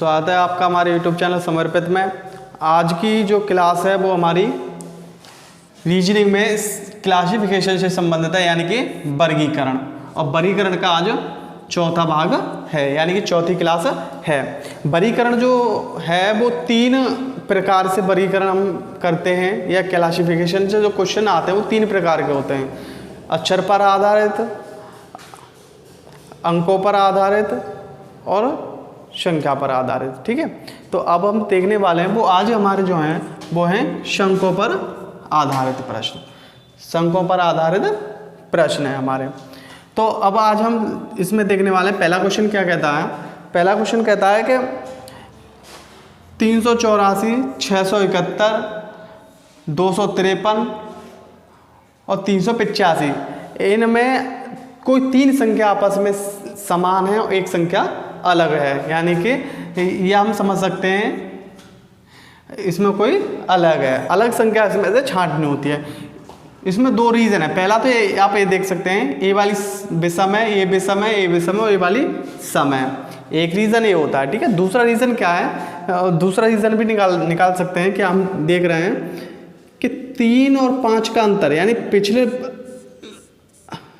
स्वागत है आपका हमारे YouTube चैनल समर्पित में। आज की जो क्लास है वो हमारी रीजनिंग में क्लासिफिकेशन से संबंधित है, यानी कि वर्गीकरण। और वर्गीकरण का आज चौथा भाग है, यानी कि चौथी क्लास है। वर्गीकरण जो है वो 3 प्रकार से वर्गीकरण हम करते हैं, या क्लासिफिकेशन से जो क्वेश्चन आते हैं वो 3 प्रकार के होते हैं। अक्षर पर आधारित, अंकों पर आधारित और संख्या पर आधारित। ठीक है, तो अब हम देखने वाले हैं वो आज हमारे जो हैं वो हैं संख्यों पर आधारित प्रश्न। संख्यों पर आधारित प्रश्न है हमारे। तो अब आज हम इसमें देखने वाले हैं पहला क्वेश्चन क्या कहता है। पहला क्वेश्चन कहता है कि 384, 671, 253 और 385 इनमें कोई 3 संख्या आपस में समान है और एक संख्या अलग है, यानी कि यह हम समझ सकते हैं इसमें कोई अलग है। अलग संख्या इसमें से छांटनी होती है। इसमें 2 रीज़न है। पहला तो आप ये देख सकते हैं, ये वाली विषम है, ये विषम है, ये विषम है और ये वाली सम है। एक रीज़न ये होता है। ठीक है, दूसरा रीज़न क्या है, दूसरा रीज़न भी निकाल सकते हैं कि हम देख रहे हैं कि 3 और 5 का अंतर, यानी पिछले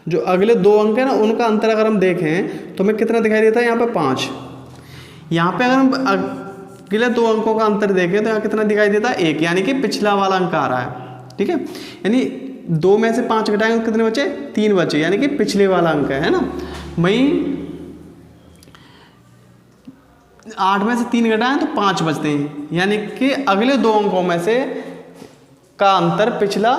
जो अगले 2 अंक है ना उनका अंतर अगर हम देखें तो हमें कितना दिखाई देता है, यहाँ पे 5। यहाँ पे अगर हम अगले 2 अंकों का अंतर देखें तो यहाँ कितना दिखाई देता है, 1, यानी कि पिछला वाला अंक आ रहा है। ठीक है, यानी 2 में से 5 घटाएंगे तो कितने बचे, 3 बचे, यानी कि पिछले वाला अंक है ना। वहीं 8 में से 3 घटाएं तो 5 बचते हैं, यानी कि अगले 2 अंकों में से का अंतर पिछला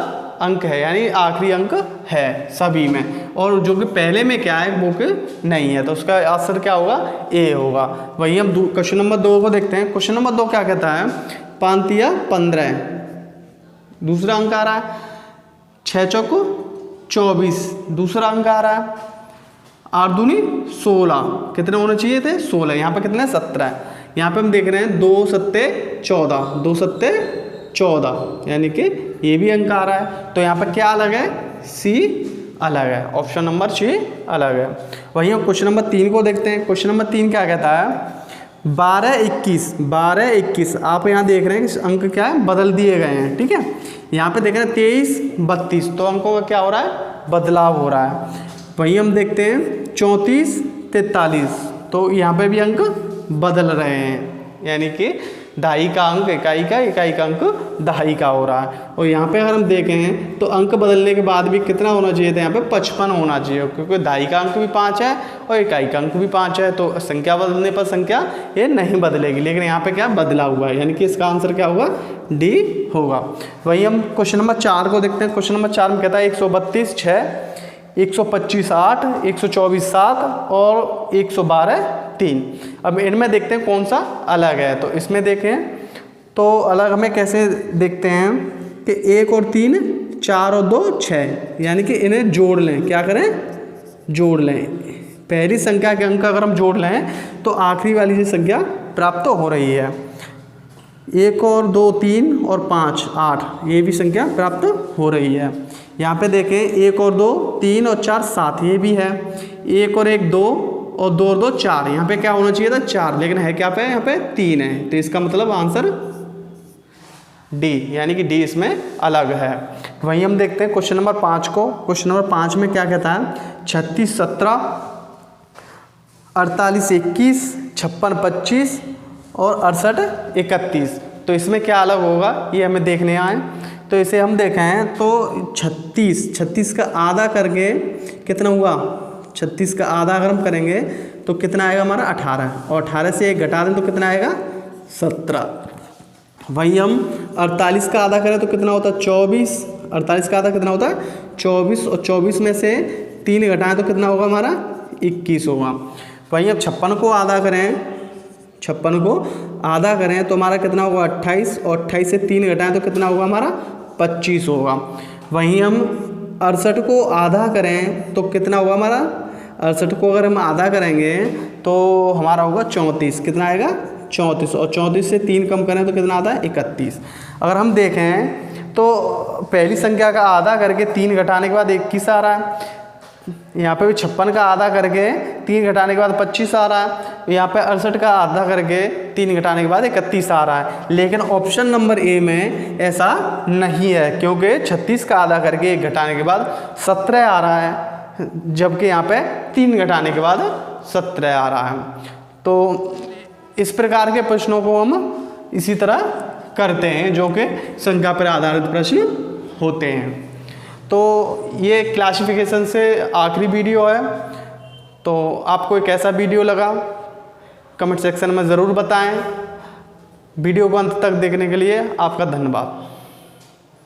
अंक है, यानी आखिरी अंक है सभी में। और जो कि पहले में क्या है वो कि नहीं है, तो उसका आंसर क्या होगा, ए होगा। वही हम क्वेश्चन नंबर 2 को देखते हैं। क्वेश्चन नंबर 2 क्या कहता है, 5 तिया 15, दूसरा अंक आ रहा है। 6 चौको 24, दूसरा अंक आ रहा है। 8 दूनी 16, कितने होने चाहिए थे, 16, यहाँ पे कितने 17। यहाँ पे हम देख रहे हैं 2 सत्ते 14, 2 सत्ते 14, यानी कि ये भी अंक आ रहा है। तो यहाँ पर क्या अलग है, सी अलग है, ऑप्शन नंबर सी अलग है। वहीं हम क्वेश्चन नंबर 3 को देखते हैं। क्वेश्चन नंबर 3 क्या कहता है, 12 21, आप यहाँ देख रहे हैं कि अंक क्या है, बदल दिए गए हैं। ठीक है, यहाँ पे देख रहे हैं 23 32, तो अंकों का क्या हो रहा है, बदलाव हो रहा है। वहीं हम देखते हैं 34 43, तो यहाँ पे भी अंक बदल रहे हैं, यानी कि दहाई का अंक इकाई का, इकाई का अंक दहाई का हो रहा है। और यहाँ पे अगर हम देखें तो अंक बदलने के बाद भी कितना होना चाहिए था, यहाँ पे 55 होना चाहिए, क्योंकि दहाई का अंक भी 5 है और इकाई का अंक भी 5 है। तो संख्या बदलने पर संख्या ये नहीं बदलेगी, लेकिन यहाँ पे क्या बदला हुआ है, यानी कि इसका आंसर क्या होगा, डी होगा। वही हम क्वेश्चन नंबर 4 को देखते हैं। क्वेश्चन नंबर 4 में कहता है 132 6, 125 8, 124 7 और 112 3। अब इनमें देखते हैं कौन सा अलग है। तो इसमें देखें तो अलग हमें कैसे देखते हैं कि 1 और 3, 4 और 2 6, यानी कि इन्हें जोड़ लें। क्या करें, जोड़ लें। पहली संख्या के अंक अगर हम जोड़ लें तो आखिरी वाली जो संख्या प्राप्त हो रही है। 1 और 2 3 और 5 8, ये भी संख्या प्राप्त हो रही है। यहाँ पे देखें 1 और 2 3 और 4 7, ये भी है। 1 और 1 2 और 2 और 2 4, यहाँ पे क्या होना चाहिए था, 4, लेकिन है क्या पे, यहाँ पे 3 है। तो इसका मतलब आंसर डी, यानी कि डी इसमें अलग है। वहीं हम देखते हैं क्वेश्चन नंबर 5 को। क्वेश्चन नंबर 5 में क्या कहता है, 36 17, 48 21, 56 25 और 68 31। तो इसमें क्या अलग होगा ये हमें देखने आए। तो इसे हम देखें तो 36 का आधा करके कितना हुआ, 36 का आधा अगर हम करेंगे तो कितना आएगा हमारा 18, और 18 से 1 घटा दें तो कितना आएगा 17। वहीं हम 48 का आधा करें तो कितना होता है 24, 48 का आधा कितना होता है 24, और 24 में से 3 घटाएं तो कितना होगा हमारा 21 होगा। वहीं अब 56 को आधा करें, 56 को आधा करें तो हमारा कितना होगा 28, और 28 से 3 घटाएं तो कितना होगा हमारा 25 होगा। वहीं हम 68 को आधा करें तो कितना होगा हमारा, 68 को अगर हम आधा करेंगे तो हमारा होगा 34, कितना आएगा 34, और 34 से 3 कम करें तो कितना आता है 31। अगर हम देखें तो पहली संख्या का आधा करके 3 घटाने के बाद 21 आ रहा है, यहाँ पे भी 56 का आधा करके 3 घटाने के बाद 25 आ रहा है। यहाँ पे 68 का आधा करके 3 घटाने के बाद 31 आ रहा है। लेकिन ऑप्शन नंबर ए में ऐसा नहीं है, क्योंकि 36 का आधा करके 1 घटाने के बाद 17 आ रहा है, जबकि यहाँ पे 3 घटाने के बाद 17 आ रहा है। तो इस प्रकार के प्रश्नों को हम इसी तरह करते हैं, जो कि संख्या पर आधारित प्रश्न होते हैं। तो ये क्लासिफिकेशन से आखिरी वीडियो है। तो आपको एक कैसा वीडियो लगा कमेंट सेक्शन में ज़रूर बताएं। वीडियो को अंत तक देखने के लिए आपका धन्यवाद।